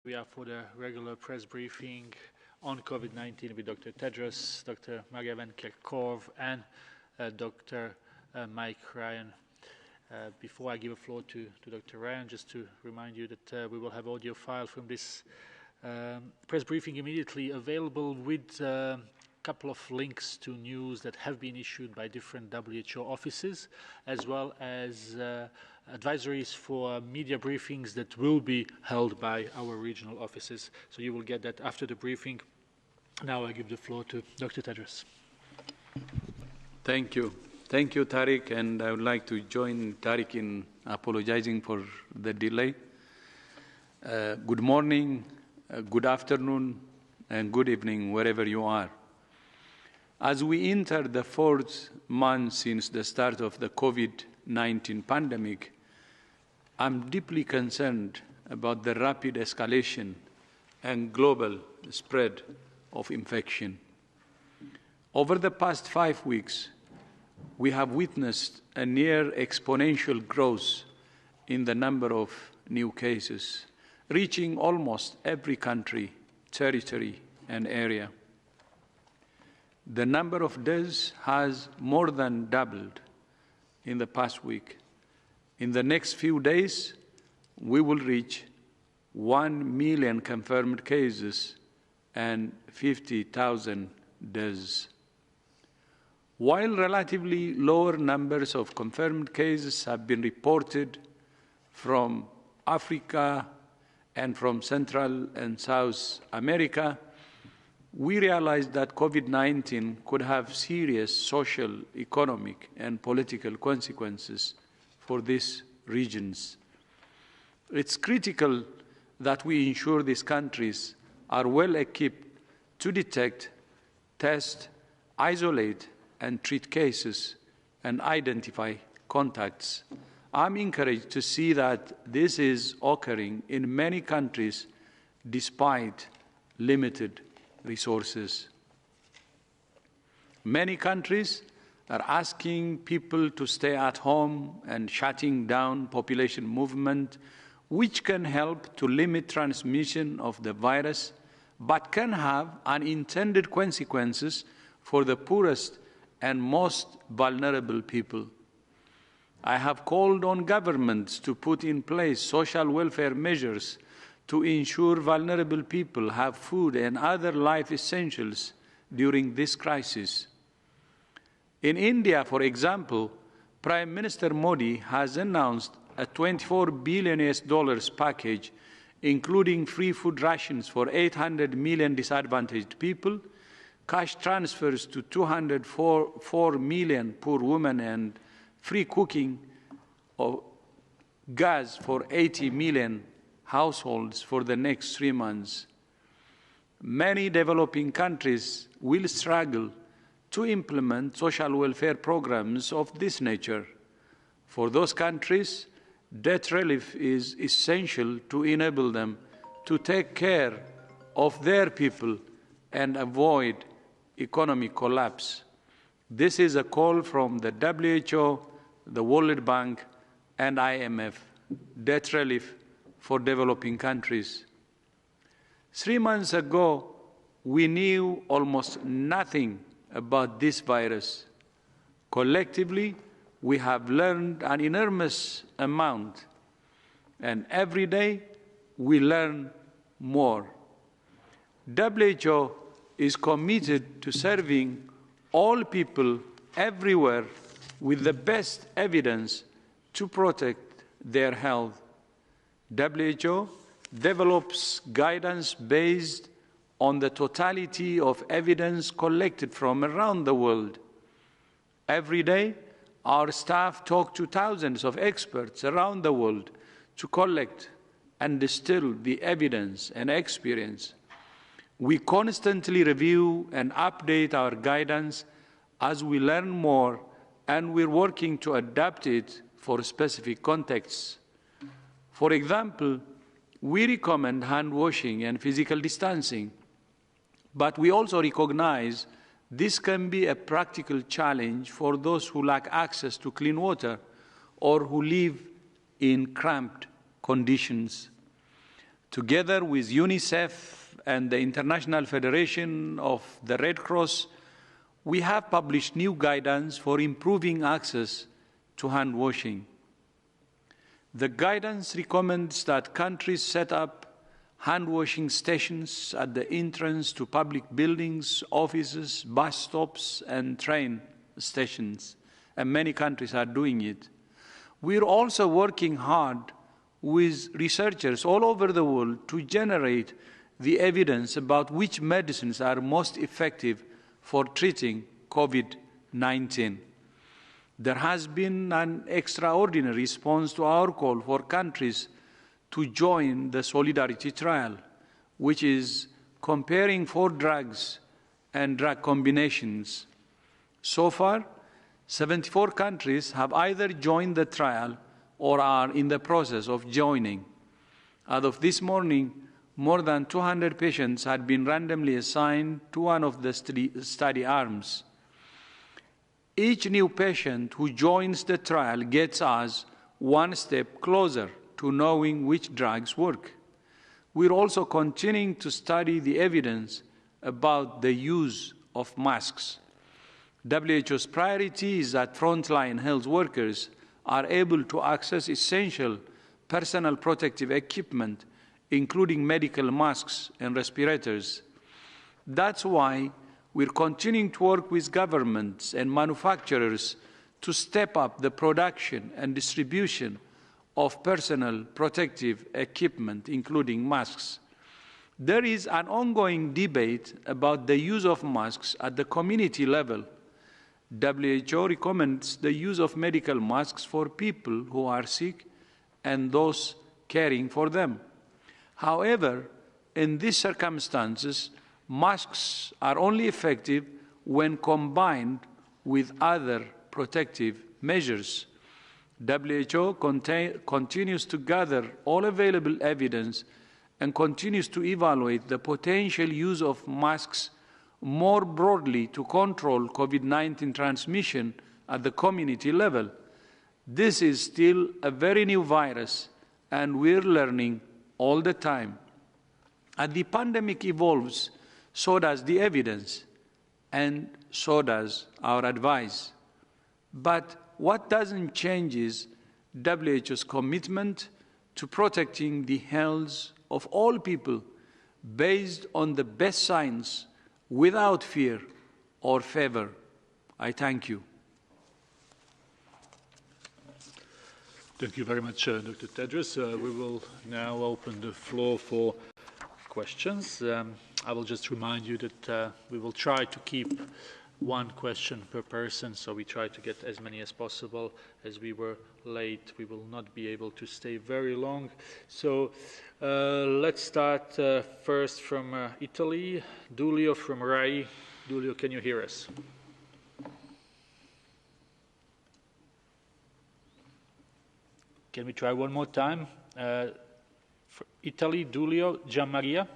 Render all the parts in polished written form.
We are for the regular press briefing on COVID-19 with Dr. Tedros, Dr. Maria Van Kerkhove, and Dr. Mike Ryan. Before I give the floor to Dr. Ryan, just to remind you that we will have audio file from this press briefing immediately available with a couple of links to news that have been issued by different WHO offices, as well as advisories for media briefings that will be held by our regional offices. So you will get that after the briefing. Now I give the floor to Dr. Tedros. Thank you. Thank you, Tariq, and I would like to join Tariq in apologizing for the delay. Good morning, good afternoon, and good evening, wherever you are. As we enter the fourth month since the start of the COVID-19 pandemic, I'm deeply concerned about the rapid escalation and global spread of infection. Over the past 5 weeks, we have witnessed a near exponential growth in the number of new cases, reaching almost every country, territory, and area. The number of deaths has more than doubled in the past week. In the next few days, we will reach 1 million confirmed cases and 50,000 deaths. While relatively lower numbers of confirmed cases have been reported from Africa and from Central and South America, we realized that COVID-19 could have serious social, economic, and political consequences for these regions. It's critical that we ensure these countries are well equipped to detect, test, isolate, and treat cases and identify contacts. I'm encouraged to see that this is occurring in many countries despite limited resources. Many countries are asking people to stay at home and shutting down population movement, which can help to limit transmission of the virus, but can have unintended consequences for the poorest and most vulnerable people. I have called on governments to put in place social welfare measures to ensure vulnerable people have food and other life essentials during this crisis. In India, for example, Prime Minister Modi has announced a $24 billion package, including free food rations for 800 million disadvantaged people, cash transfers to 204 million poor women, and free cooking of gas for 80 million households for the next 3 months. Many developing countries will struggle to implement social welfare programs of this nature. For those countries, debt relief is essential to enable them to take care of their people and avoid economic collapse. This is a call from the WHO, the World Bank, and IMF, debt relief for developing countries. 3 months ago, we knew almost nothing about this virus. Collectively, we have learned an enormous amount, and every day we learn more. WHO is committed to serving all people everywhere with the best evidence to protect their health. WHO develops guidance based on the totality of evidence collected from around the world. Every day, our staff talk to thousands of experts around the world to collect and distill the evidence and experience. We constantly review and update our guidance as we learn more, and we're working to adapt it for specific contexts. For example, we recommend hand washing and physical distancing, but we also recognize this can be a practical challenge for those who lack access to clean water or who live in cramped conditions. Together with UNICEF and the International Federation of the Red Cross, we have published new guidance for improving access to hand washing. The guidance recommends that countries set up hand washing stations at the entrance to public buildings, offices, bus stops, and train stations, and many countries are doing it. We're also working hard with researchers all over the world to generate the evidence about which medicines are most effective for treating COVID-19. There has been an extraordinary response to our call for countries to join the Solidarity Trial, which is comparing 4 drugs and drug combinations. So far, 74 countries have either joined the trial or are in the process of joining. As of this morning, more than 200 patients had been randomly assigned to one of the study arms. Each new patient who joins the trial gets us one step closer to knowing which drugs work. We're also continuing to study the evidence about the use of masks. WHO's priority is that frontline health workers are able to access essential personal protective equipment, including medical masks and respirators. That's why we're continuing to work with governments and manufacturers to step up the production and distribution of personal protective equipment, including masks. There is an ongoing debate about the use of masks at the community level. WHO recommends the use of medical masks for people who are sick and those caring for them. However, in these circumstances, masks are only effective when combined with other protective measures. WHO continues to gather all available evidence and continues to evaluate the potential use of masks more broadly to control COVID-19 transmission at the community level. This is still a very new virus, and we're learning all the time. As the pandemic evolves, so does the evidence, and so does our advice. But what doesn't change is WHO's commitment to protecting the health of all people based on the best science, without fear or favor. I thank you. Thank you very much, Dr. Tedros. We will now open the floor for questions. I will just remind you that we will try to keep one question per person, so we try to get as many as possible. As we were late, we will not be able to stay very long. So let's start first from Italy. Giulio from Rai. Giulio, can you hear us? Can we try one more time? For Italy, Giulio, Gianmaria.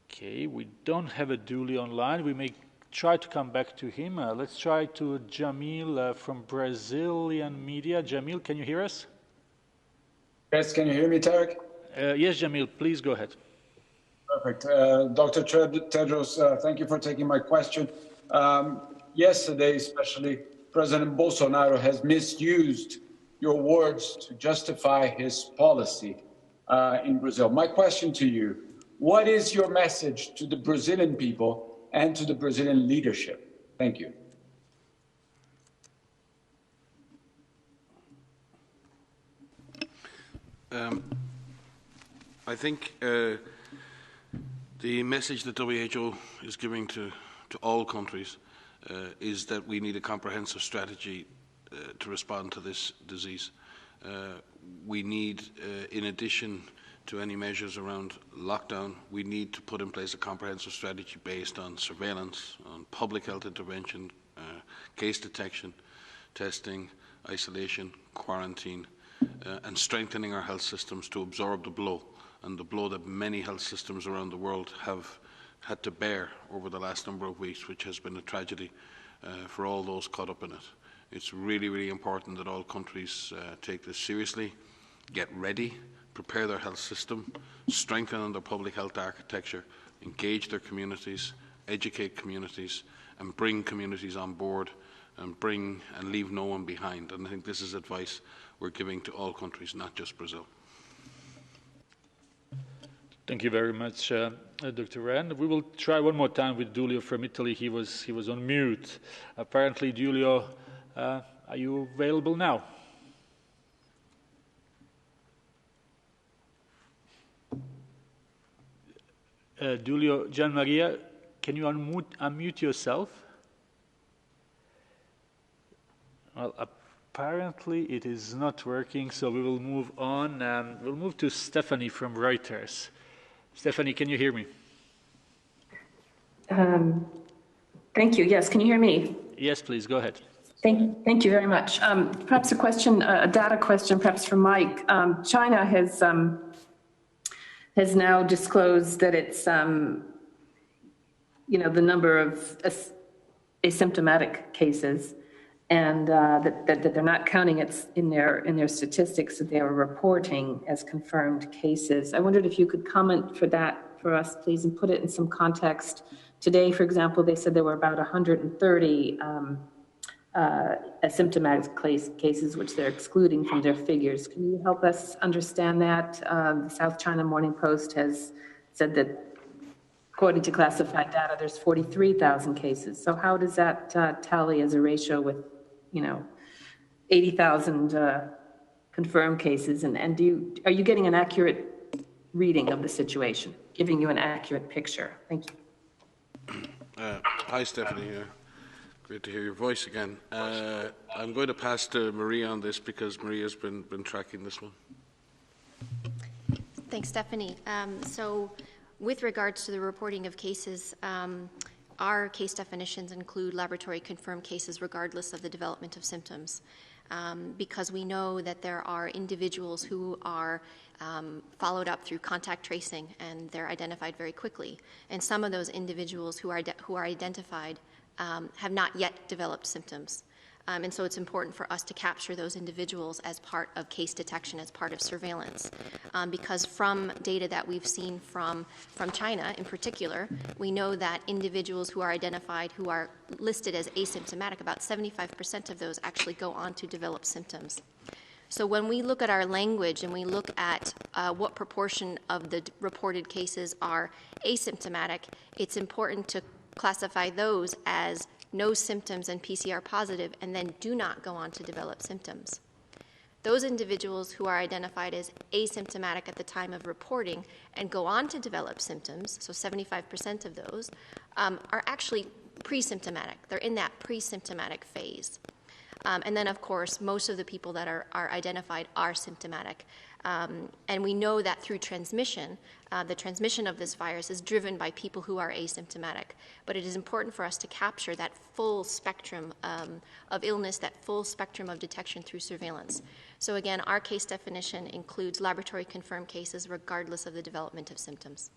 Okay, we don't have a Giulio online. We may try to come back to him. Let's try to Jamil from Brazilian media. Jamil, can you hear us? Yes, can you hear me, Tarek? Yes, Jamil, please go ahead. Perfect. Dr. Tedros, thank you for taking my question. Yesterday, especially, President Bolsonaro has misused your words to justify his policy in Brazil. My question to you, what is your message to the Brazilian people and to the Brazilian leadership? Thank you. I think the message that WHO is giving to all countries is that we need a comprehensive strategy to respond to this disease. We need, in addition to any measures around lockdown, we need to put in place a comprehensive strategy based on surveillance, on public health intervention, case detection, testing, isolation, quarantine, and strengthening our health systems to absorb the blow, and the blow that many health systems around the world have had to bear over the last number of weeks, which has been a tragedy for all those caught up in it. It's really, really important that all countries take this seriously, get ready, prepare their health system, strengthen their public health architecture, engage their communities, educate communities, and bring communities on board and leave no one behind. And I think this is advice we're giving to all countries, not just Brazil. Thank you very much, Dr. Rand. We will try one more time with Giulio from Italy. He was on mute. Apparently, Giulio, are you available now? Giulio, Gian Maria, can you unmute yourself? Well, apparently it is not working, so we will move on. We'll move to Stephanie from Reuters. Stephanie, can you hear me? Thank you. Yes, can you hear me? Yes, please, go ahead. Thank you very much. Perhaps a question, a data question, perhaps for Mike. China has now disclosed that it's, the number of asymptomatic cases, and that they're not counting it in their statistics that they are reporting as confirmed cases. I wondered if you could comment for us, please, and put it in some context. Today, for example, they said there were about 130 asymptomatic cases, which they're excluding from their figures. Can you help us understand that? The South China Morning Post has said that, according to classified data, there's 43,000 cases. So how does that tally as a ratio with, 80,000 confirmed cases? And are you getting an accurate reading of the situation, giving you an accurate picture? Thank you. Hi, Stephanie. Great to hear your voice again. I'm going to pass to Maria on this because Maria's been tracking this one. Thanks, Stephanie. So with regards to the reporting of cases, our case definitions include laboratory confirmed cases regardless of the development of symptoms, because we know that there are individuals who are followed up through contact tracing, and they're identified very quickly. And some of those individuals who are identified have not yet developed symptoms. And so it's important for us to capture those individuals as part of case detection, as part of surveillance. Because from data that we've seen from China in particular, we know that individuals who are identified, who are listed as asymptomatic, about 75% of those actually go on to develop symptoms. So when we look at our language and we look at what proportion of the reported cases are asymptomatic, it's important to classify those as no symptoms and PCR positive, and then do not go on to develop symptoms. Those individuals who are identified as asymptomatic at the time of reporting and go on to develop symptoms, so 75% of those, are actually pre-symptomatic. They're in that pre-symptomatic phase. And then, of course, most of the people that are identified are symptomatic. And we know that through transmission, the transmission of this virus is driven by people who are asymptomatic. But it is important for us to capture that full spectrum of illness, that full spectrum of detection through surveillance. So again, our case definition includes laboratory confirmed cases regardless of the development of symptoms.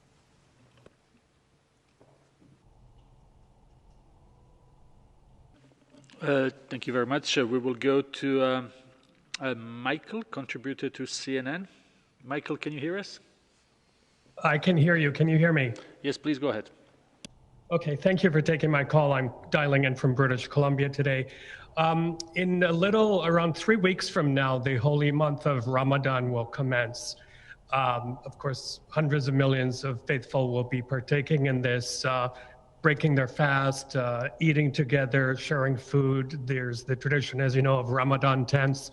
Thank you very much. We will go to Michael, contributor to CNN. Michael, can you hear us? I can hear you. Can you hear me? Yes, please go ahead. Okay, thank you for taking my call. I'm dialing in from British Columbia today. In around 3 weeks from now, the holy month of Ramadan will commence. Of course, hundreds of millions of faithful will be partaking in this, breaking their fast, eating together, sharing food. There's the tradition, as you know, of Ramadan tents,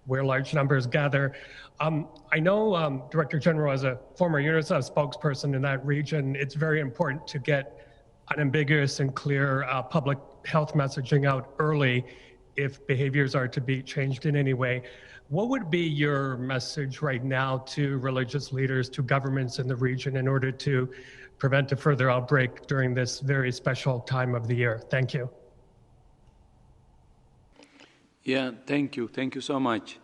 where large numbers gather. I know, Director General, as a former UNICEF spokesperson in that region, it's very important to get unambiguous and clear public health messaging out early if behaviors are to be changed in any way. What would be your message right now to religious leaders, to governments in the region in order to prevent a further outbreak during this very special time of the year? Thank you. Yeah, thank you. Thank you so much.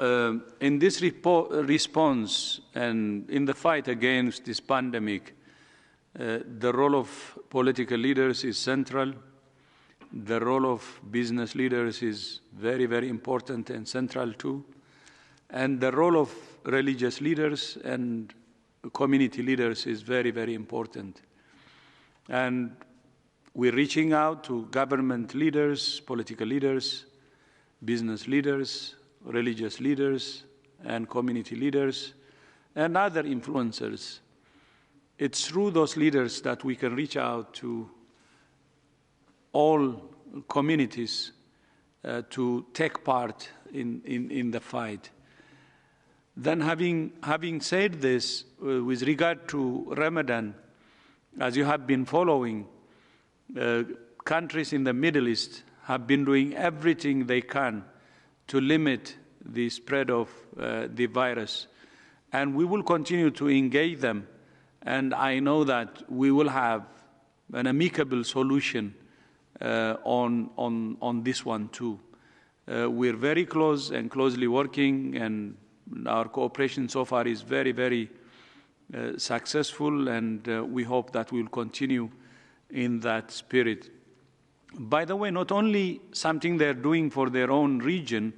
In this response and in the fight against this pandemic, the role of political leaders is central. the role of business leaders is very, very important and central too. And the role of religious leaders and community leaders is very, very important. And we're reaching out to government leaders, political leaders, business leaders, religious leaders, and community leaders, and other influencers. It's through those leaders that we can reach out to all communities to take part in the fight. Then having said this, with regard to Ramadan, as you have been following, countries in the Middle East have been doing everything they can to limit the spread of the virus. And we will continue to engage them. And I know that we will have an amicable solution on this one too. We're very close and closely working, and our cooperation so far is very, very successful, and we hope that we'll continue in that spirit. By the way, not only something they're doing for their own region,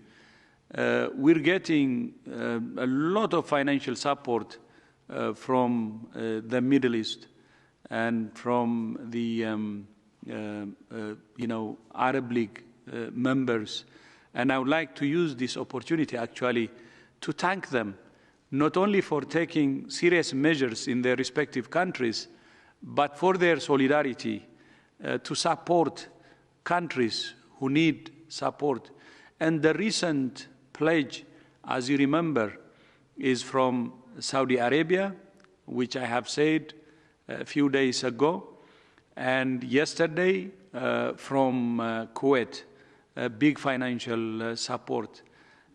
we're getting a lot of financial support from the Middle East and from the Arab League members. And I would like to use this opportunity actually to thank them, not only for taking serious measures in their respective countries, but for their solidarity to support countries who need support. And the recent pledge, as you remember, is from Saudi Arabia, which I have said a few days ago, and yesterday from Kuwait, a big financial support.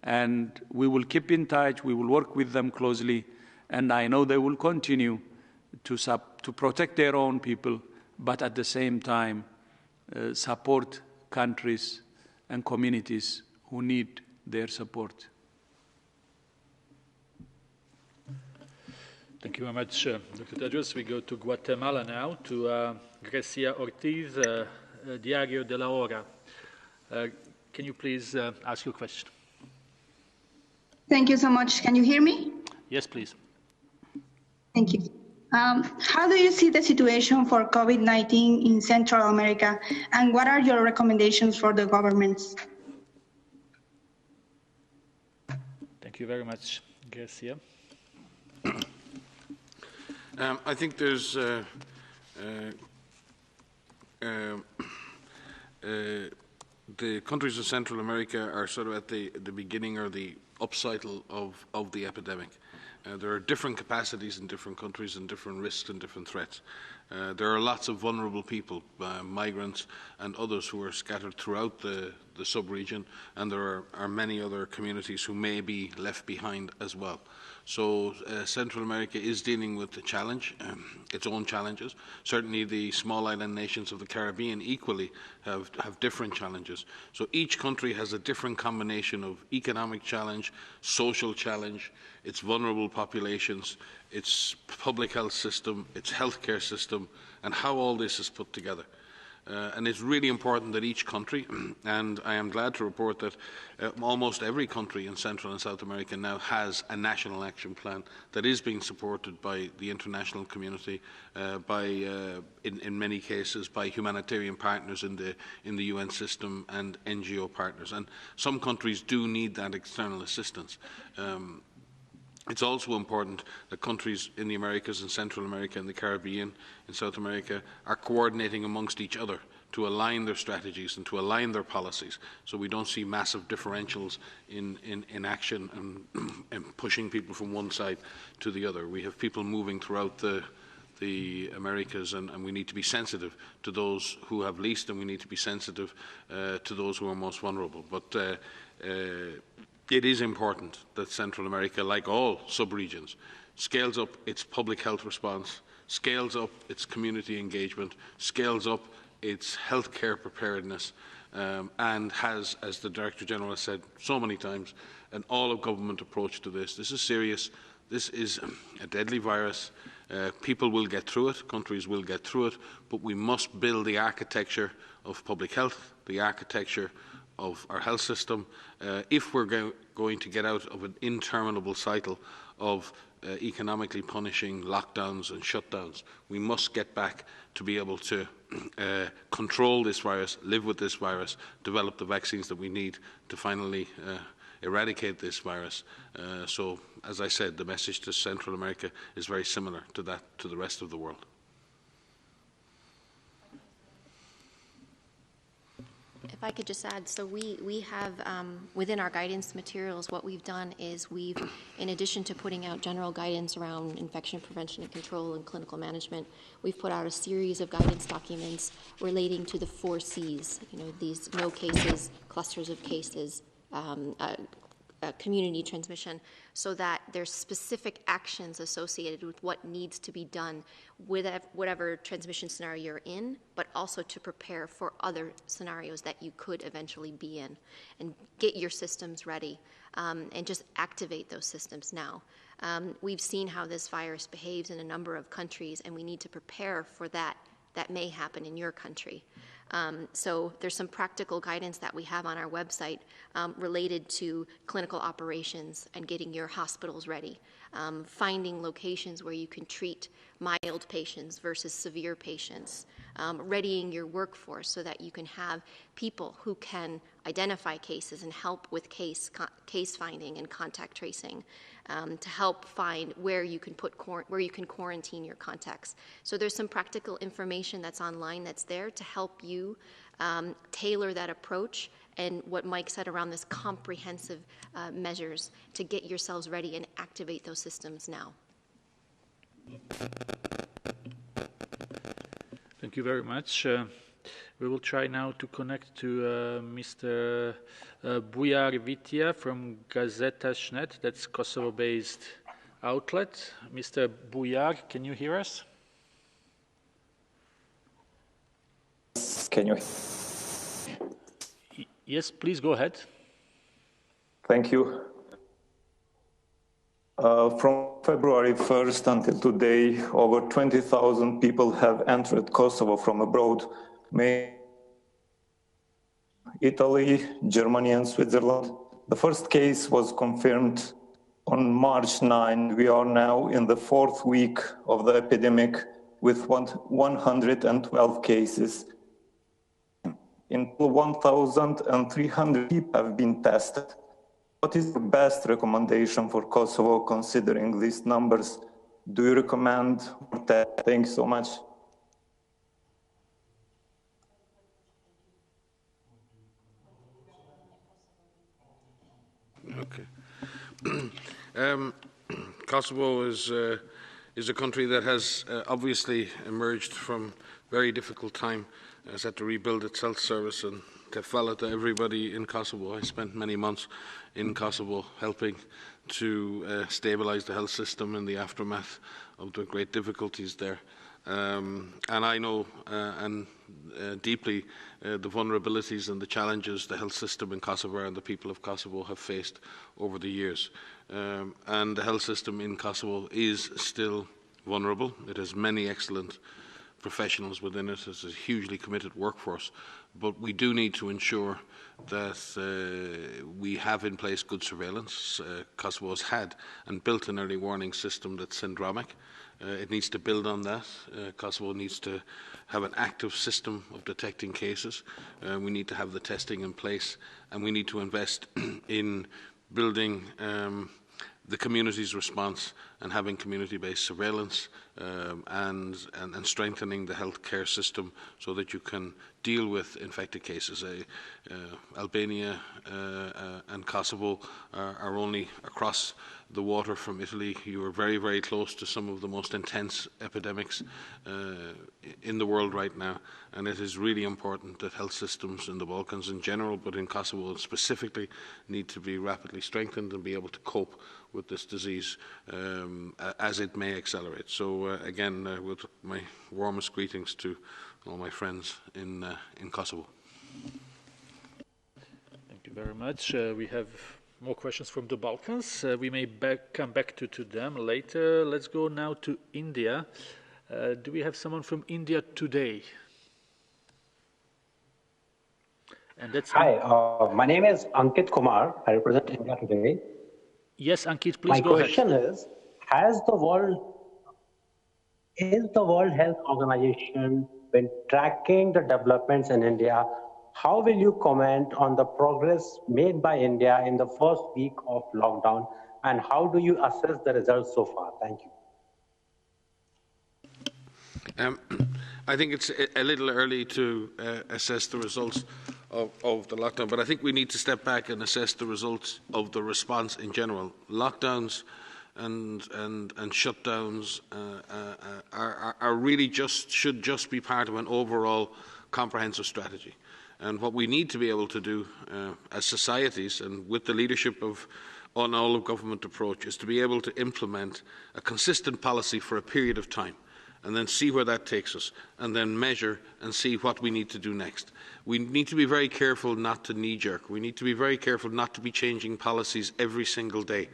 And we will keep in touch, we will work with them closely, and I know they will continue to protect their own people, but at the same time support countries and communities who need their support. Thank you very much, Dr. Tedros. We go to Guatemala now, to Grecia Ortiz, Diario de la Hora. Can you please ask your question? Thank you so much. Can you hear me? Yes, please. Thank you. How do you see the situation for COVID-19 in Central America, and what are your recommendations for the governments? Thank you very much, Garcia. I think there's the countries of Central America are sort of at the beginning or the upcycle of the epidemic. There are different capacities in different countries and different risks and different threats. There are lots of vulnerable people, migrants and others who are scattered throughout the sub-region, and there are many other communities who may be left behind as well. So Central America is dealing with the challenge, its own challenges. Certainly the small island nations of the Caribbean equally have different challenges. So each country has a different combination of economic challenge, social challenge, its vulnerable populations, its public health system, its healthcare system, and how all this is put together. And it's really important that each country, and I am glad to report that almost every country in Central and South America now has a national action plan that is being supported by the international community, in many cases by humanitarian partners in the UN system and NGO partners. And some countries do need that external assistance. It's also important that countries in the Americas and Central America and the Caribbean and South America are coordinating amongst each other to align their strategies and to align their policies, so we don't see massive differentials in action and pushing people from one side to the other. We have people moving throughout the Americas, and we need to be sensitive to those who have least, and we need to be sensitive to those who are most vulnerable. But it is important that Central America, like all sub-regions, scales up its public health response, scales up its community engagement, scales up its healthcare preparedness, and has, as the Director General has said so many times, an all-of-government approach to this. This is serious. This is a deadly virus. People will get through it, countries will get through it, but we must build the architecture of public health, the architecture of our health system, if we're going to get out of an interminable cycle of economically punishing lockdowns and shutdowns. We must get back to be able to control this virus, live with this virus, develop the vaccines that we need to finally eradicate this virus. So, as I said, the message to Central America is very similar to that to the rest of the world. If I could just add, so we have, within our guidance materials, what we've done is we've, in addition to putting out general guidance around infection prevention and control and clinical management, we've put out a series of guidance documents relating to the 4 Cs, these no cases, clusters of cases, community transmission, so that there's specific actions associated with what needs to be done with whatever transmission scenario you're in, but also to prepare for other scenarios that you could eventually be in, and get your systems ready, and just activate those systems now. We've seen how this virus behaves in a number of countries, and we need to prepare for that may happen in your country. So there's some practical guidance that we have on our website related to clinical operations and getting your hospitals ready, finding locations where you can treat mild patients versus severe patients, readying your workforce so that you can have people who can identify cases and help with case finding and contact tracing, to help find where you can quarantine your contacts. So there's some practical information that's online that's there to help you tailor that approach and what Mike said around this comprehensive measures to get yourselves ready and activate those systems now. Thank you very much. We will try now to connect to Mr. Bujar Vitya from Gazeta.net, that's Kosovo-based outlet. Mr. Bujar, can you hear us? Can you? Yes, please go ahead. Thank you. From February 1st until today, over 20,000 people have entered Kosovo from abroad, mainly Italy, Germany, and Switzerland. The first case was confirmed on March 9. We are now in the 4th week of the epidemic with 112 cases. In 1,300 people have been tested. What is the best recommendation for Kosovo considering these numbers? Do you recommend more tests? Thanks so much. Okay. Kosovo is a country that has obviously emerged from very difficult time. Has had to rebuild its health service, and kefala to everybody in Kosovo. I spent many months in Kosovo helping to stabilize the health system in the aftermath of the great difficulties there. And I know deeply the vulnerabilities and the challenges the health system in Kosovo and the people of Kosovo have faced over the years. And the health system in Kosovo is still vulnerable. It has many excellent professionals within it. It's a hugely committed workforce. But we do need to ensure that we have in place good surveillance. Kosovo has had and built an early warning system that's syndromic. It needs to build on that. Kosovo needs to have an active system of detecting cases. We need to have the testing in place, and we need to invest in building the community's response and having community-based surveillance and strengthening the healthcare system so that you can deal with infected cases. Albania and Kosovo are only across the water from Italy. You are very, very close to some of the most intense epidemics in the world right now, and it is really important that health systems in the Balkans in general, but in Kosovo specifically, need to be rapidly strengthened and be able to cope with this disease as it may accelerate. So again, with my warmest greetings to all my friends in Kosovo. Thank you very much. We have more questions from the Balkans. We may come back to them later. Let's go now to India. Do we have someone from India today? And that's Hi, my name is Ankit Kumar. I represent India today. Yes, Ankit, please go ahead. My question is, is the World Health Organization been tracking the developments in India? How will you comment on the progress made by India in the first week of lockdown, and how do you assess the results so far? Thank you. I think it's a little early to assess the results of the lockdown, but I think we need to step back and assess the results of the response in general. Lockdowns and shutdowns are really should just be part of an overall comprehensive strategy. And what we need to be able to do as societies, and with the leadership of an all-of-government approach, is to be able to implement a consistent policy for a period of time, and then see where that takes us, and then measure and see what we need to do next. We need to be very careful not to knee-jerk. We need to be very careful not to be changing policies every single day,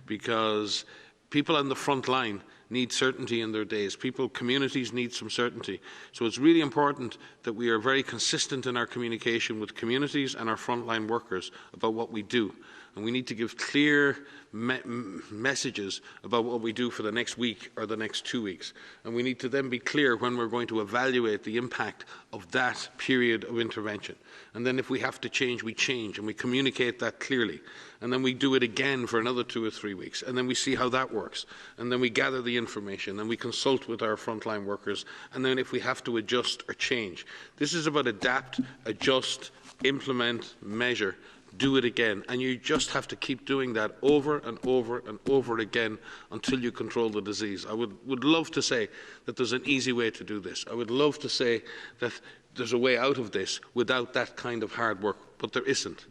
because people on the front line need certainty in their days. Communities need some certainty. So it's really important that we are very consistent in our communication with communities and our frontline workers about what we do. And we need to give clear messages about what we do for the next week or the next 2 weeks. And we need to then be clear when we're going to evaluate the impact of that period of intervention. And then if we have to change, we change, and we communicate that clearly. And then we do it again for another 2 or 3 weeks, and then we see how that works. And then we gather the information, and we consult with our frontline workers, and then if we have to adjust or change. This is about adapt, adjust, implement, measure, do it again. And you just have to keep doing that over and over and over again until you control the disease. I would love to say that there's an easy way to do this. I would love to say that there's a way out of this without that kind of hard work, but there isn't.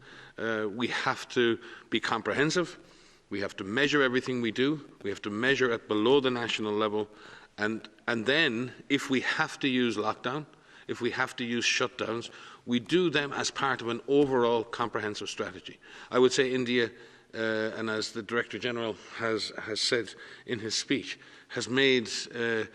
We have to be comprehensive. We have to measure everything we do. We have to measure at below the national level. And then, if we have to use lockdown, if we have to use shutdowns, we do them as part of an overall comprehensive strategy. I would say India, and as the Director General has said in his speech, has made a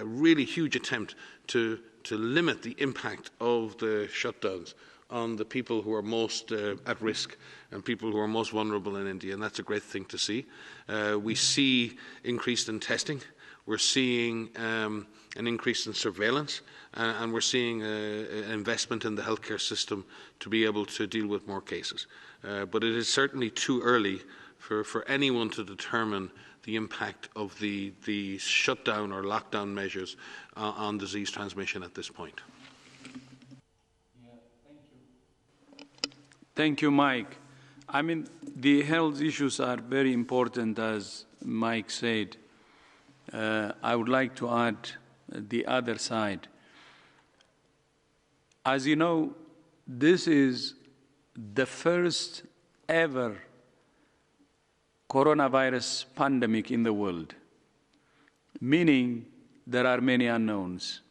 really huge attempt to limit the impact of the shutdowns on the people who are most at risk and people who are most vulnerable in India, and that's a great thing to see. We see increase in testing. We're seeing an increase in surveillance, and we're seeing an investment in the healthcare system to be able to deal with more cases. But it is certainly too early for anyone to determine the impact of the shutdown or lockdown measures on disease transmission at this point. Thank you, Mike. I mean, the health issues are very important, as Mike said. I would like to add the other side. As you know, this is the first ever coronavirus pandemic in the world, meaning there are many unknowns.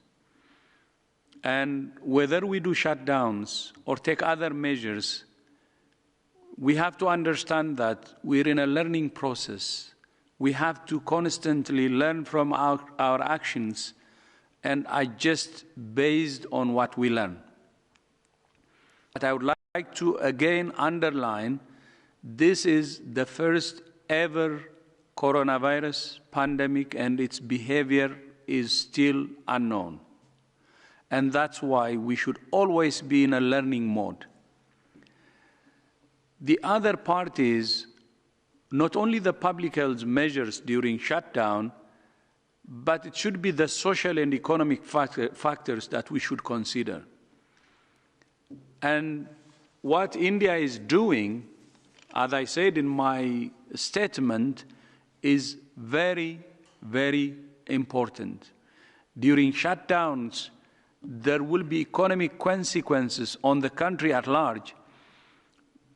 And whether we do shutdowns or take other measures, we have to understand that we're in a learning process. We have to constantly learn from our actions and adjust based on what we learn. But I would like to again underline, this is the first ever coronavirus pandemic, and its behavior is still unknown. And that's why we should always be in a learning mode. The other part is not only the public health measures during shutdown, but it should be the social and economic factors that we should consider. And what India is doing, as I said in my statement, is very, very important. During shutdowns, there will be economic consequences on the country at large,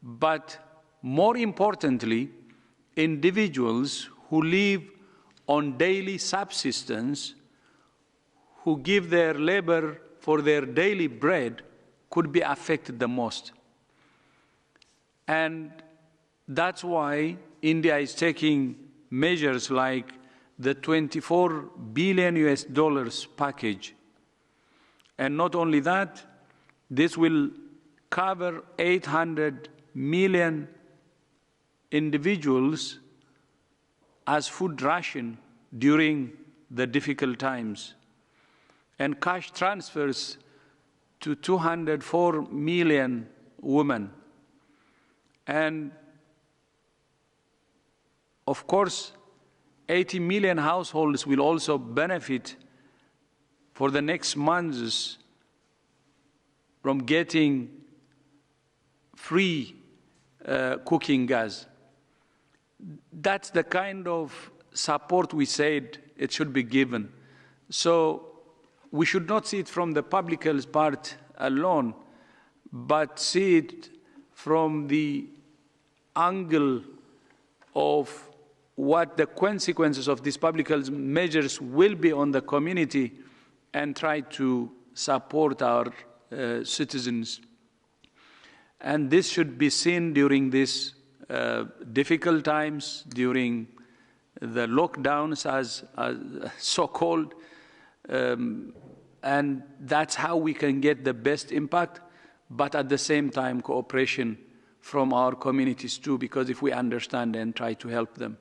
but more importantly, individuals who live on daily subsistence, who give their labor for their daily bread, could be affected the most. And That's why India is taking measures like the $24 billion US package. And not only that, this will cover 800 million individuals as food ration during the difficult times, and cash transfers to 204 million women. And of course, 80 million households will also benefit for the next months from getting free cooking gas. That's the kind of support we said it should be given. So we should not see it from the public health part alone, but see it from the angle of what the consequences of these public health measures will be on the community, and try to support our citizens. And this should be seen during these difficult times, during the lockdowns as so-called, and that's how we can get the best impact, but at the same time cooperation from our communities too, because if we understand and try to help them.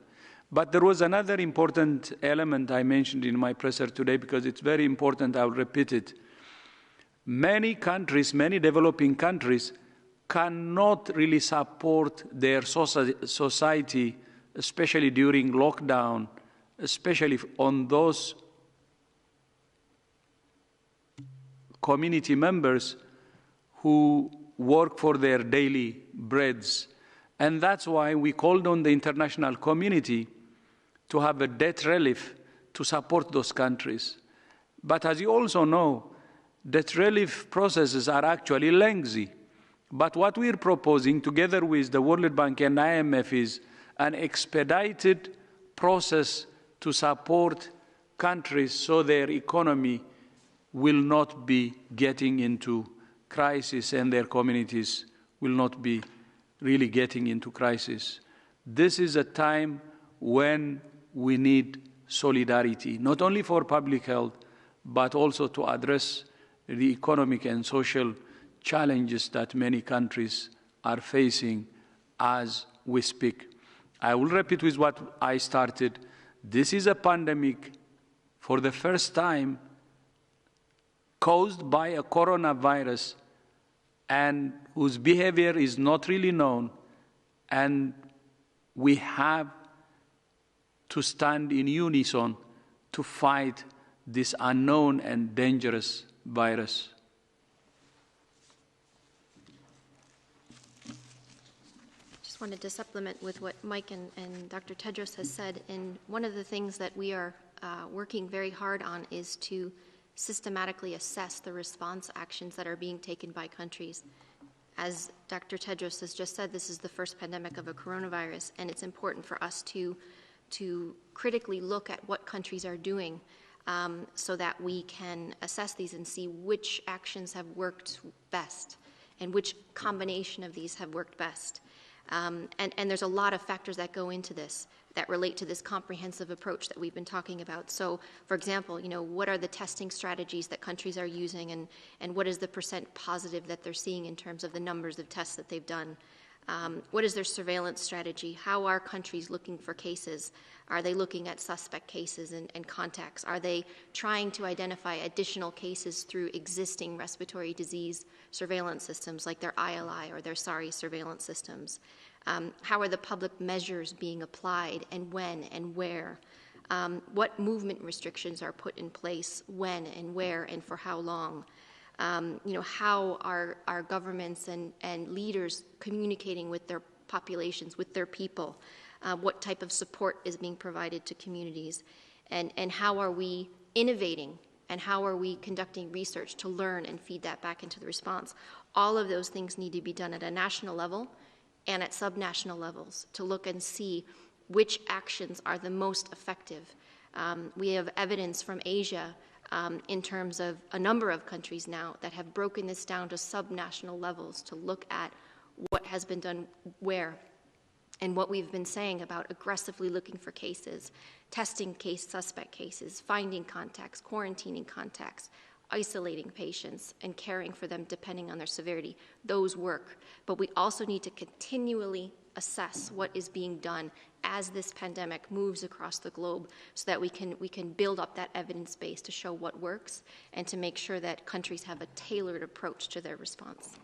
But there was another important element I mentioned in my presser today, because it's very important, I'll repeat it. Many countries, many developing countries, cannot really support their society, especially during lockdown, especially on those community members who work for their daily breads. And that's why we called on the international community to have a debt relief to support those countries. But as you also know, debt relief processes are actually lengthy. But what we're proposing together with the World Bank and IMF is an expedited process to support countries so their economy will not be getting into crisis and their communities will not be really getting into crisis. This is a time when we need solidarity, not only for public health, but also to address the economic and social challenges that many countries are facing as we speak. I will repeat with what I started. This is a pandemic for the first time caused by a coronavirus and whose behavior is not really known, and we have to stand in unison to fight this unknown and dangerous virus. Just wanted to supplement with what Mike and Dr. Tedros has said, and one of the things that we are working very hard on is to systematically assess the response actions that are being taken by countries. As Dr. Tedros has just said, this is the first pandemic of a coronavirus, and it's important for us to critically look at what countries are doing so that we can assess these and see which actions have worked best and which combination of these have worked best. And there's a lot of factors that go into this that relate to this comprehensive approach that we've been talking about. So, for example, what are the testing strategies that countries are using, and what is the % positive that they're seeing in terms of the numbers of tests that they've done? What is their surveillance strategy? How are countries looking for cases? Are they looking at suspect cases and contacts? Are they trying to identify additional cases through existing respiratory disease surveillance systems like their ILI or their SARI surveillance systems? How are the public measures being applied, and when and where? What movement restrictions are put in place, when and where and for how long? How are our governments and leaders communicating with their populations, with their people? What type of support is being provided to communities? And how are we innovating? And how are we conducting research to learn and feed that back into the response? All of those things need to be done at a national level and at subnational levels to look and see which actions are the most effective. We have evidence from Asia in terms of a number of countries now that have broken this down to subnational levels to look at what has been done where. And what we've been saying about aggressively looking for cases, testing suspect cases, finding contacts, quarantining contacts, isolating patients, and caring for them depending on their severity, those work. But we also need to continually assess what is being done as this pandemic moves across the globe so that we can build up that evidence base to show what works and to make sure that countries have a tailored approach to their response.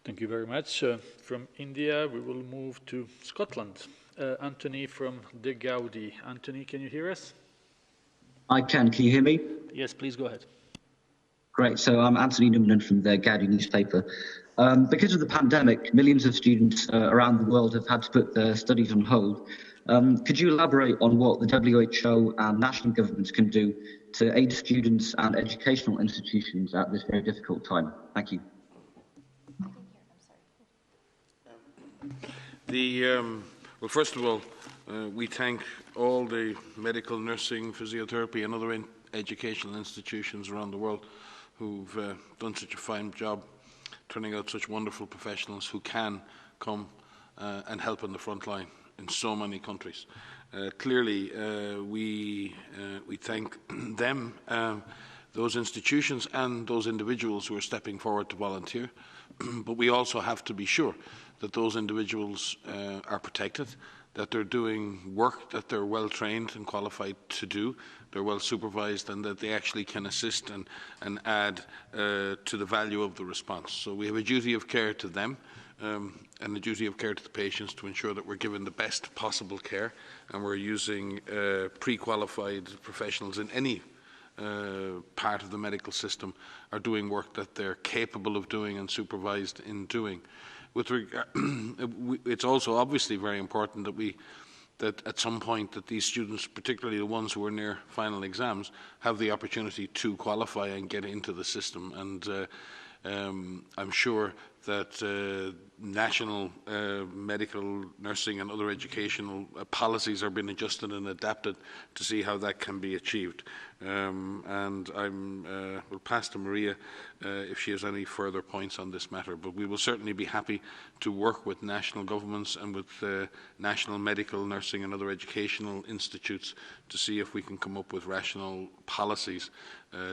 Thank you very much. From India, we will move to Scotland. Anthony from the Gaudi. Anthony, can you hear us? I can. Can you hear me? Yes, please go ahead. Great. So I'm Anthony Newman from the Gaudi newspaper. Because of the pandemic, millions of students around the world have had to put their studies on hold. Could you elaborate on what the WHO and national governments can do to aid students and educational institutions at this very difficult time? Thank you. Well, first of all, we thank all the medical, nursing, physiotherapy and other educational institutions around the world who've done such a fine job turning out such wonderful professionals who can come and help on the front line in so many countries. Clearly, we thank them, those institutions and those individuals who are stepping forward to volunteer, but we also have to be sure that those individuals are protected, that they're doing work that they're well trained and qualified to do, they're well supervised, and that they actually can assist and add to the value of the response. So we have a duty of care to them and a duty of care to the patients to ensure that we're given the best possible care and we're using pre-qualified professionals in any part of the medical system are doing work that they're capable of doing and supervised in doing. It's also obviously very important that at some point that these students, particularly the ones who are near final exams, have the opportunity to qualify and get into the system. And I'm sure that national medical, nursing and other educational policies are being adjusted and adapted to see how that can be achieved. And I will pass to Maria if she has any further points on this matter. But we will certainly be happy to work with national governments and with national medical, nursing and other educational institutes to see if we can come up with rational policies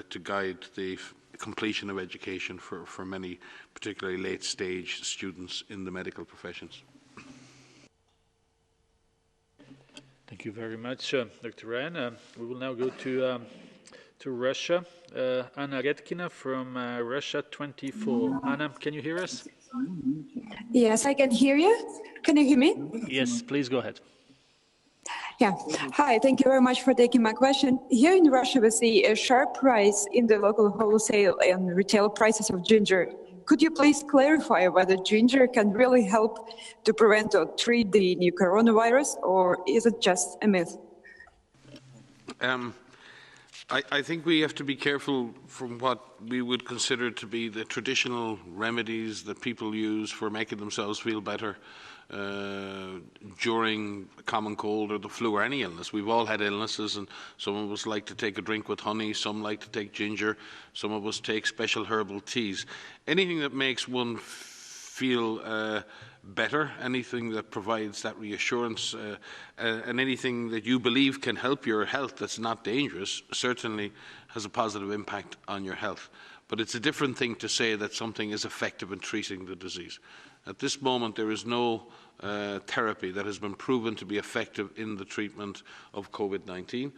to guide the completion of education for many, particularly late-stage students in the medical professions. Thank you very much, Dr. Ryan. We will now go to Russia. Anna Redkina from Russia 24. Anna, can you hear us? Yes, I can hear you. Can you hear me? Yes, please go ahead. Yeah. Hi, thank you very much for taking my question. Here in Russia, we see a sharp rise in the local wholesale and retail prices of ginger. Could you please clarify whether ginger can really help to prevent or treat the new coronavirus, or is it just a myth? I think we have to be careful from what we would consider to be the traditional remedies that people use for making themselves feel better during a common cold or the flu or any illness. We've all had illnesses, and some of us like to take a drink with honey, some like to take ginger, some of us take special herbal teas. Anything that makes one feel better, anything that provides that reassurance, and anything that you believe can help your health that's not dangerous, certainly has a positive impact on your health. But it's a different thing to say that something is effective in treating the disease. At this moment, there is no therapy that has been proven to be effective in the treatment of COVID-19.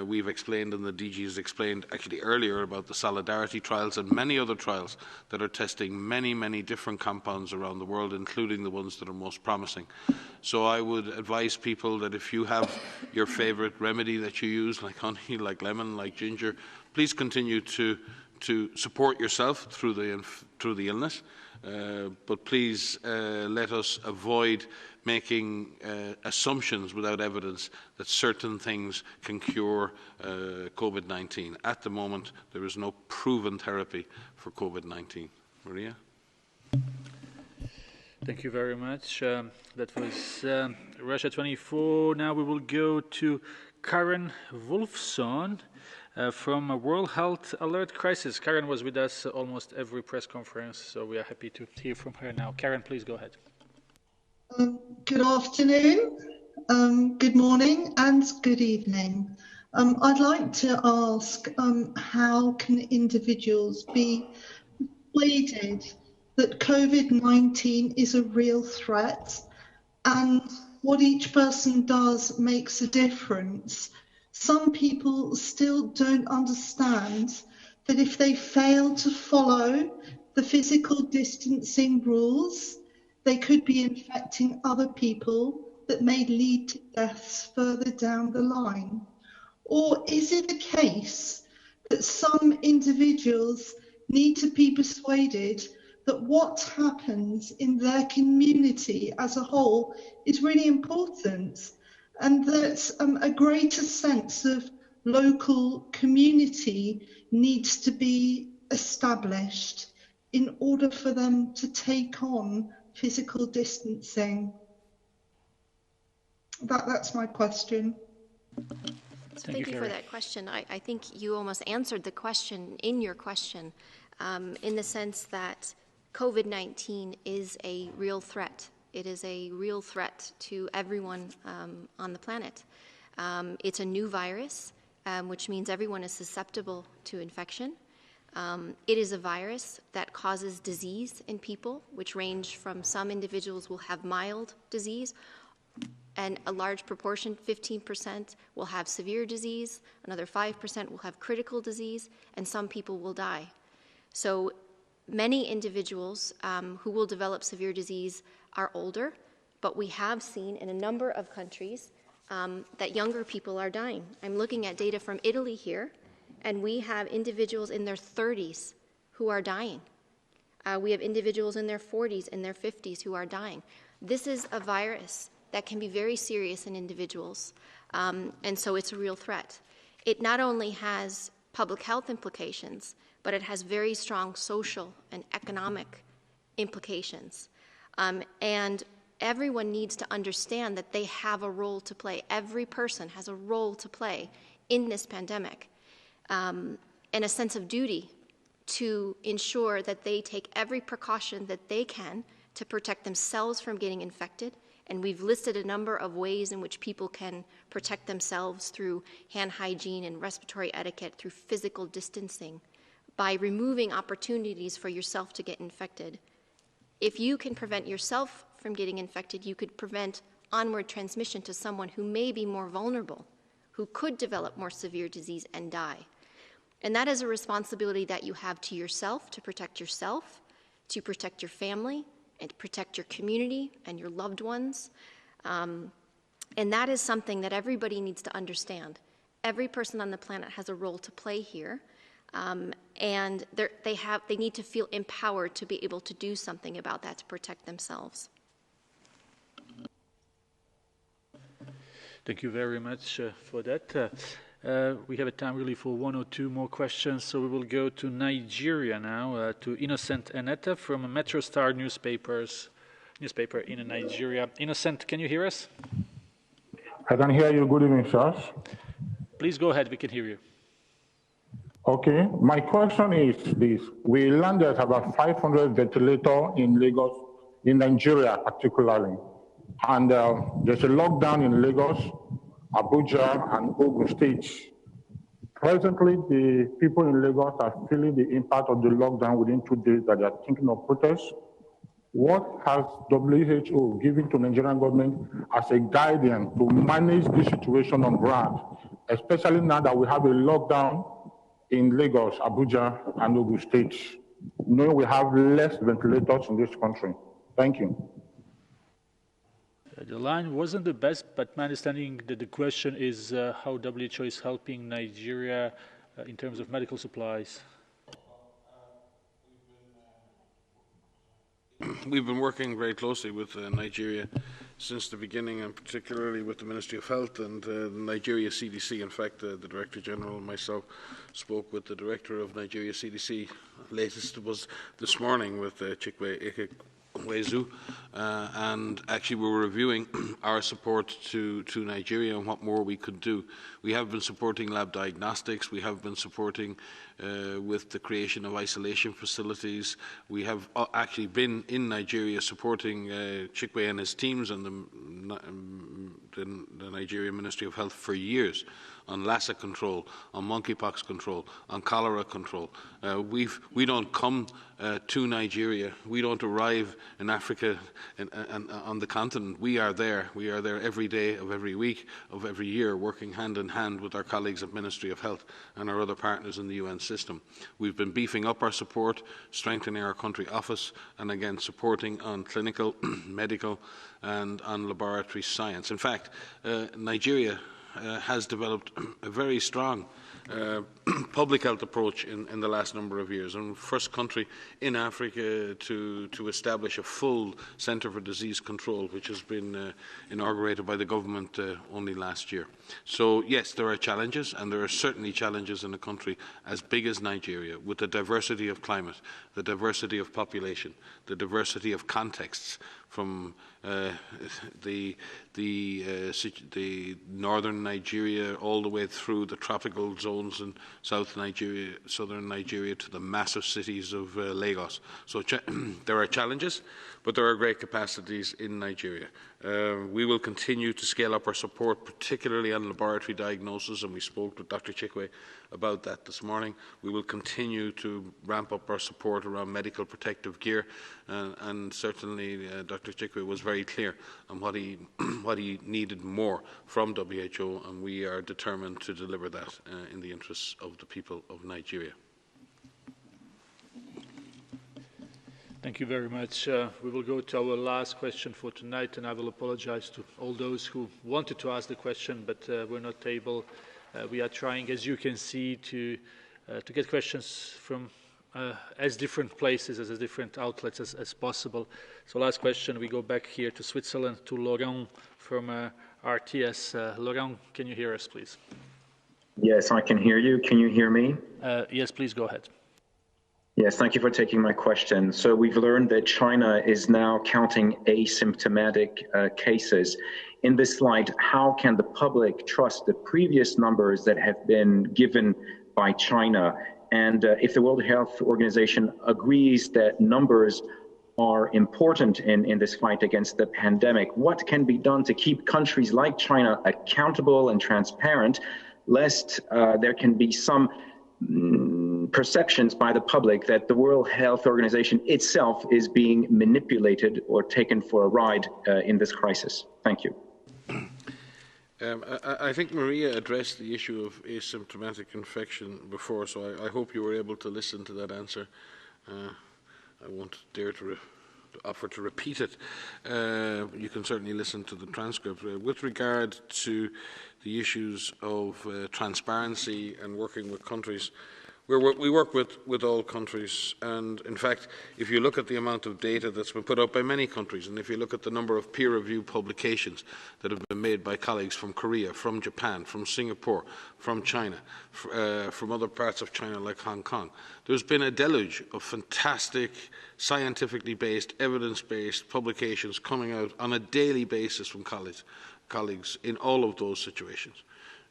We've explained, and the DG has explained actually earlier, about the Solidarity trials and many other trials that are testing many, many different compounds around the world, including the ones that are most promising. So I would advise people that if you have your favourite remedy that you use, like honey, like lemon, like ginger, please continue to support yourself through the illness. But please let us avoid making assumptions without evidence that certain things can cure COVID-19. At the moment, there is no proven therapy for COVID-19. Maria? Thank you very much. That was Russia 24. Now we will go to Karen Wolfson From a World Health Alert Crisis, Karen was with us almost every press conference, so we are happy to hear from her now. Karen, please go ahead. Good afternoon, good morning, and good evening. I'd like to ask how can individuals be persuaded that COVID-19 is a real threat and what each person does makes a difference? Some people still don't understand that if they fail to follow the physical distancing rules, they could be infecting other people that may lead to deaths further down the line. Or is it a case that some individuals need to be persuaded that what happens in their community as a whole is really important, and that a greater sense of local community needs to be established in order for them to take on physical distancing? That's my question. So thank you for that question. I think you almost answered the question in your question, in the sense that COVID-19 is a real threat. It is a real threat to everyone on the planet. It's a new virus, which means everyone is susceptible to infection. It is a virus that causes disease in people, which range from some individuals will have mild disease, and a large proportion, 15%, will have severe disease, another 5% will have critical disease, and some people will die. So many individuals who will develop severe disease are older, but we have seen in a number of countries that younger people are dying. I'm looking at data from Italy here, and we have individuals in their 30s who are dying. We have individuals in their 40s, in their 50s who are dying. This is a virus that can be very serious in individuals, and so it's a real threat. It not only has public health implications, but it has very strong social and economic implications. And everyone needs to understand that they have a role to play. Every person has a role to play in this pandemic, and a sense of duty to ensure that they take every precaution that they can to protect themselves from getting infected. And we've listed a number of ways in which people can protect themselves through hand hygiene and respiratory etiquette, through physical distancing, by removing opportunities for yourself to get infected. If you can prevent yourself from getting infected, you could prevent onward transmission to someone who may be more vulnerable, who could develop more severe disease and die. And that is a responsibility that you have to yourself, to protect yourself, to protect your family, and to protect your community and your loved ones. And that is something that everybody needs to understand. Every person on the planet has a role to play here, and they need to feel empowered to be able to do something about that, to protect themselves. Thank you very much for that. We have a time really for one or two more questions, so we will go to Nigeria now, to Innocent Eneta from Metro Star newspaper in Nigeria. Innocent, can you hear us? I can hear you. Good evening, sir. Please go ahead, we can hear you. Okay, my question is this. We landed about 500 ventilators in Lagos, in Nigeria particularly, and there's a lockdown in Lagos, Abuja, and Ogun states. Presently, the people in Lagos are feeling the impact of the lockdown within 2 days that they are thinking of protests. What has WHO given to Nigerian government as a guidance to manage this situation on ground, especially now that we have a lockdown in Lagos, Abuja, and Ogun states, knowing we have less ventilators in this country? Thank you. The line wasn't the best, but my understanding that the question is how WHO is helping Nigeria in terms of medical supplies. We've been working very closely with Nigeria since the beginning, and particularly with the Ministry of Health and Nigeria CDC. In fact, the Director General and myself spoke with the Director of Nigeria CDC. Latest was this morning with Chikwe Ike Wezu, and actually we're reviewing our support to Nigeria and what more we could do. We have been supporting lab diagnostics. We have been supporting with the creation of isolation facilities. We have actually been in Nigeria supporting Chikwe and his teams and the Nigerian Ministry of Health for years on Lassa control, on monkeypox control, on cholera control. We don't come to Nigeria. We don't arrive in Africa and on the continent. We are there. We are there every day of every week of every year, working hand in hand with our colleagues at Ministry of Health and our other partners in the UN system. We've been beefing up our support, strengthening our country office, and again supporting on clinical, medical, and on laboratory science. In fact, Nigeria has developed a very strong public health approach in the last number of years, and first country in Africa to establish a full Centre for Disease Control, which has been inaugurated by the government only last year. So yes, there are challenges, and there are certainly challenges in a country as big as Nigeria, with the diversity of climate, the diversity of population, the diversity of contexts, from the northern Nigeria all the way through the tropical zones in southern Nigeria to the massive cities of Lagos. So there are challenges, but there are great capacities in Nigeria. We will continue to scale up our support, particularly on laboratory diagnosis, and we spoke with Dr. Chikwe about that this morning. We will continue to ramp up our support around medical protective gear, and certainly Dr. Chikwe was very clear on what he needed more from WHO, and we are determined to deliver that in the interests of the people of Nigeria. Thank you very much. We will go to our last question for tonight, and I will apologize to all those who wanted to ask the question but were not able. We are trying, as you can see, to get questions from as different places, as different outlets as possible. So last question, we go back here to Switzerland, to Laurent from RTS. Laurent, can you hear us, please? Yes, I can hear you. Can you hear me? Yes, please go ahead. Yes, thank you for taking my question. So we've learned that China is now counting asymptomatic cases. In this slide, how can the public trust the previous numbers that have been given by China? And if the World Health Organization agrees that numbers are important in this fight against the pandemic, what can be done to keep countries like China accountable and transparent, lest there can be some perceptions by the public that the World Health Organization itself is being manipulated or taken for a ride in this crisis? Thank you. I think Maria addressed the issue of asymptomatic infection before, so I hope you were able to listen to that answer. I won't dare to offer to repeat it. You can certainly listen to the transcript. With regard to the issues of transparency and working with countries, we work with all countries, and in fact, if you look at the amount of data that's been put out by many countries, and if you look at the number of peer-reviewed publications that have been made by colleagues from Korea, from Japan, from Singapore, from China, from other parts of China like Hong Kong, there's been a deluge of fantastic, scientifically based, evidence-based publications coming out on a daily basis from colleagues in all of those situations.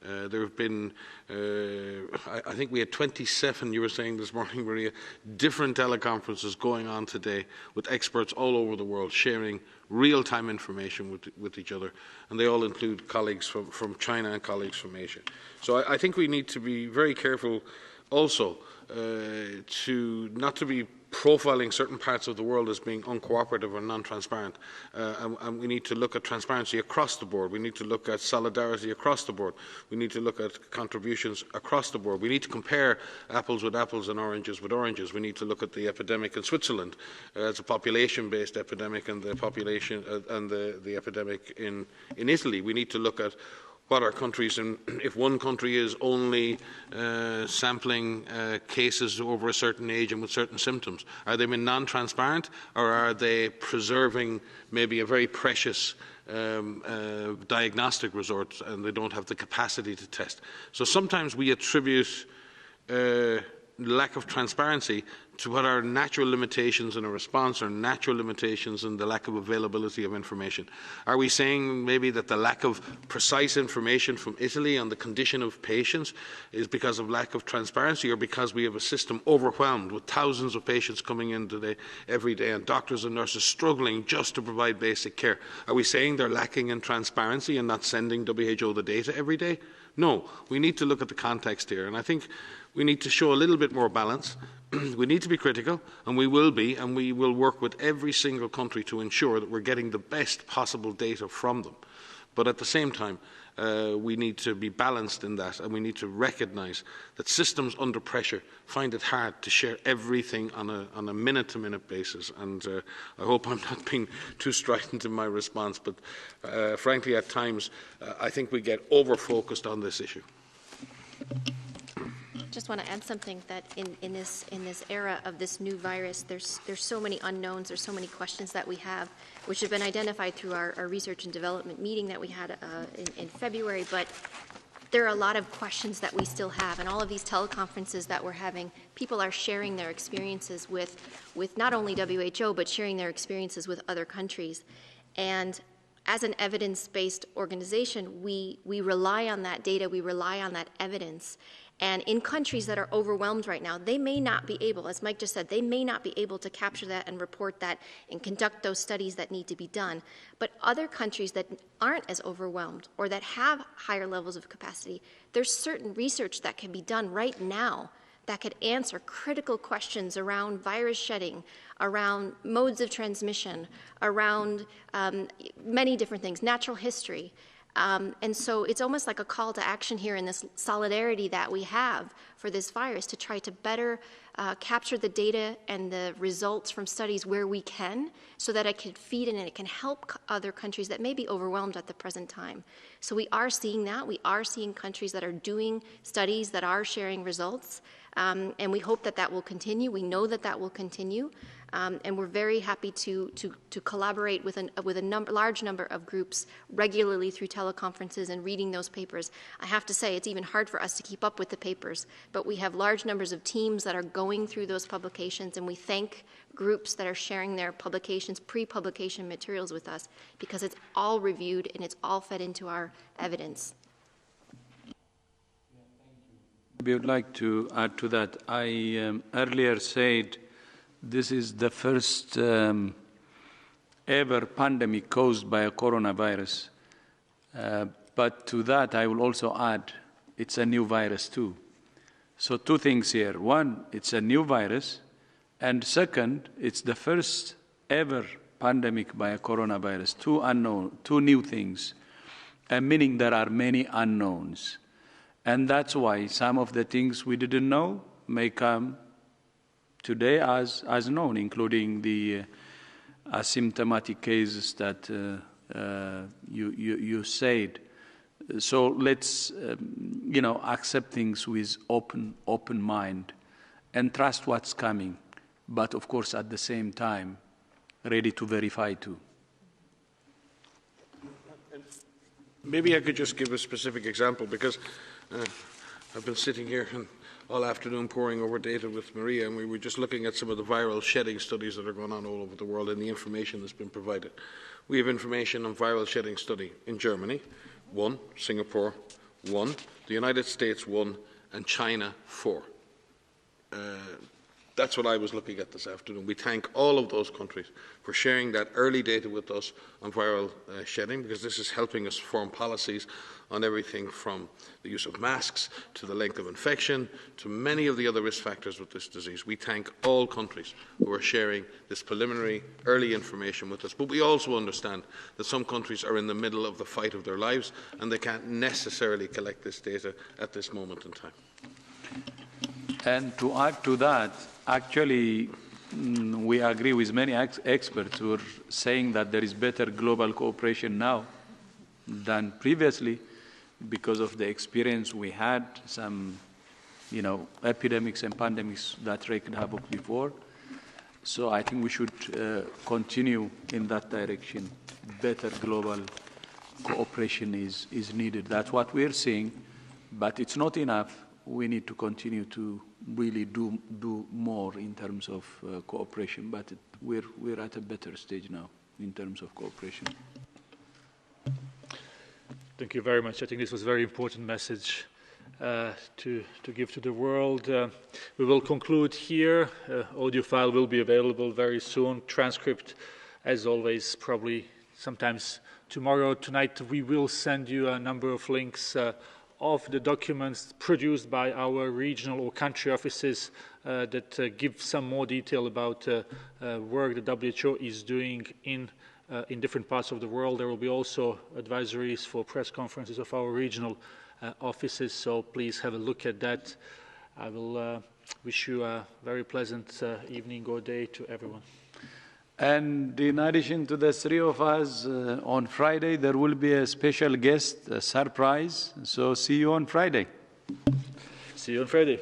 There have been, I think we had 27, you were saying this morning, Maria, different teleconferences going on today with experts all over the world sharing real-time information with each other, and they all include colleagues from China and colleagues from Asia. So I think we need to be very careful also not to be profiling certain parts of the world as being uncooperative or non-transparent. And we need to look at transparency across the board. We need to look at solidarity across the board. We need to look at contributions across the board. We need to compare apples with apples and oranges with oranges. We need to look at the epidemic in Switzerland as a population-based epidemic and the population and the epidemic in Italy. We need to look at what are countries, and if one country is only sampling cases over a certain age and with certain symptoms, are they being non-transparent, or are they preserving maybe a very precious diagnostic resort and they don't have the capacity to test? So sometimes we attribute lack of transparency to what are natural limitations in a response or natural limitations in the lack of availability of information? Are we saying maybe that the lack of precise information from Italy on the condition of patients is because of lack of transparency, or because we have a system overwhelmed with thousands of patients coming in today, every day, and doctors and nurses struggling just to provide basic care? Are we saying they're lacking in transparency and not sending WHO the data every day? No, we need to look at the context here, and I think we need to show a little bit more balance. We need to be critical, and we will work with every single country to ensure that we're getting the best possible data from them. But at the same time, we need to be balanced in that, and we need to recognise that systems under pressure find it hard to share everything on a minute-to-minute basis. And I hope I'm not being too strident in my response, but frankly, at times, I think we get over-focused on this issue. Just want to add something, that in this era of this new virus, there's so many unknowns, there's so many questions that we have, which have been identified through our research and development meeting that we had in February. But there are a lot of questions that we still have, and all of these teleconferences that we're having, people are sharing their experiences with not only WHO, but sharing their experiences with other countries. And as an evidence-based organization, we rely on that data, we rely on that evidence. And in countries that are overwhelmed right now, they may not be able, as Mike just said, they may not be able to capture that and report that and conduct those studies that need to be done. But other countries that aren't as overwhelmed or that have higher levels of capacity, there's certain research that can be done right now that could answer critical questions around virus shedding, around modes of transmission, around many different things, natural history. And so it's almost like a call to action here in this solidarity that we have for this virus to try to better capture the data and the results from studies where we can, so that it can feed in and it can help other countries that may be overwhelmed at the present time. So we are seeing that. We are seeing countries that are doing studies that are sharing results. And we hope that that will continue. We know that that will continue. And we're very happy to collaborate with a large number of groups regularly through teleconferences and reading those papers. I have to say, it's even hard for us to keep up with the papers, but we have large numbers of teams that are going through those publications, and we thank groups that are sharing their publications, pre-publication materials with us, because it's all reviewed and it's all fed into our evidence. I would like to add to that. I earlier said this is the first ever pandemic caused by a coronavirus. But to that, I will also add, it's a new virus too. So two things here. One, it's a new virus. And second, it's the first ever pandemic by a coronavirus. Two new things, meaning there are many unknowns. And that's why some of the things we didn't know may come today as known, including the asymptomatic cases that you said. So let's accept things with open mind and trust what's coming, but of course at the same time ready to verify too. Maybe I could just give a specific example, because I've been sitting here all afternoon poring over data with Maria, and we were just looking at some of the viral shedding studies that are going on all over the world and the information that's been provided. We have information on viral shedding study in Germany, 1, Singapore, 1, the United States, 1, and China, 4. That's what I was looking at this afternoon. We thank all of those countries for sharing that early data with us on viral shedding, because this is helping us form policies on everything from the use of masks to the length of infection to many of the other risk factors with this disease. We thank all countries who are sharing this preliminary early information with us. But we also understand that some countries are in the middle of the fight of their lives, and they can't necessarily collect this data at this moment in time. And to add to that, actually, we agree with many experts who are saying that there is better global cooperation now than previously, because of the experience we had, some, epidemics and pandemics that wreaked havoc before. So I think we should continue in that direction. Better global cooperation is needed. That's what we're seeing, but it's not enough. We need to continue to really do more in terms of cooperation, but we're at a better stage now in terms of cooperation. Thank you very much. I think this was a very important message to give to the world. We will conclude here. Audio file will be available very soon. Transcript, as always, probably sometimes tomorrow. Tonight we will send you a number of links of the documents produced by our regional or country offices that give some more detail about work the WHO is doing in different parts of the world. There will be also advisories for press conferences of our regional offices, so please have a look at that. I will wish you a very pleasant evening or day to everyone. And in addition to the three of us, on Friday there will be a special guest, a surprise. So see you on Friday. See you on Friday.